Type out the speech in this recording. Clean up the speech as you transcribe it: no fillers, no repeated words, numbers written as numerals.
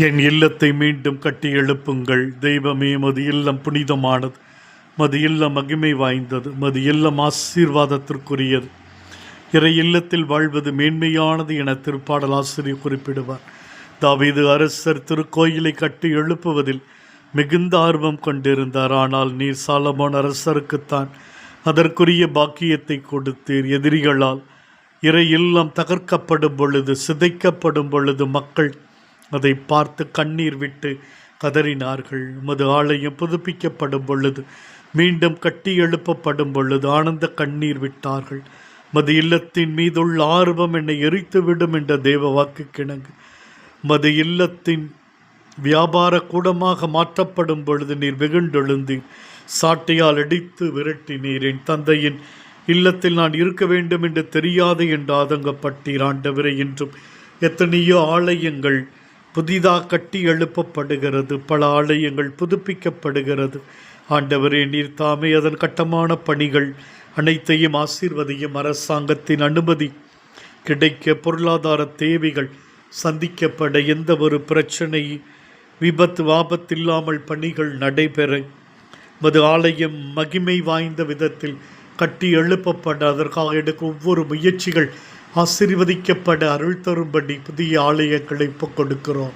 என் இல்லத்தை மீண்டும் கட்டி எழுப்புங்கள். தெய்வமே, மது இல்லம் புனிதமானது, மது இல்லம் மகிமை வாய்ந்தது, மது இல்லம் ஆசீர்வாதத்திற்குரியது. இறை இல்லத்தில் வாழ்வது மேன்மையானது என திருப்பாடல் ஆசிரியர் குறிப்பிடுவார். தாவீது அரசர் திருக்கோயிலை கட்டி எழுப்புவதில் மிகுந்த ஆர்வம் கொண்டிருந்தார். ஆனால் நீர் சாலமோன் அரசருக்குத்தான் அதற்குரிய பாக்கியத்தை கொடுத்தீர். எதிரிகளால் இறை இல்லம் தகர்க்கப்படும் பொழுது, சிதைக்கப்படும் பொழுது மக்கள் அதை பார்த்து கண்ணீர் விட்டு கதறினார்கள். உமது ஆலயம் புதுப்பிக்கப்படும் பொழுது, மீண்டும் கட்டி எழுப்பப்படும் பொழுது ஆனந்த கண்ணீர் விட்டார்கள். மது இல்லத்தின் மீதுள்ள ஆர்வம் என்னை எரித்துவிடும் என்ற தேவ வாக்கு கிணங்கு மது இல்லத்தின் வியாபார கூடமாக மாற்றப்படும் பொழுது நீர் வெகுண்டெழுந்தீர். சாட்டையால் அடித்து விரட்டினீர். என் தந்தையின் இல்லத்தில் நான் இருக்க வேண்டும் என்று தெரியாது என்று ஆதங்கப்பட்டீர். ஆண்டவரே, இன்றும் எத்தனையோ ஆலயங்கள் புதிதாக கட்டி எழுப்பப்படுகிறது, பல ஆலயங்கள் புதுப்பிக்கப்படுகிறது. ஆண்டவரே, நீர் தாமே அதன் கட்டமான பணிகள் அனைத்தையும் ஆசீர்வதியும். அரசாங்கத்தின் அனுமதி கிடைக்க, பொருளாதார தேவைகள் சந்திக்கப்பட, எந்த ஒரு பிரச்சனை, விபத்து, ஆபத்தில்லாமல் பணிகள் நடைபெற, மது ஆலயம் மகிமை வாய்ந்த விதத்தில் கட்டி எழுப்பப்பட, அதற்காக எடுக்கும் ஒவ்வொரு முயற்சிகள் ஆசீர்வதிக்கப்பட அருள் தரும்படி புதிய ஆலயங்களை கொடுக்கிறோம்.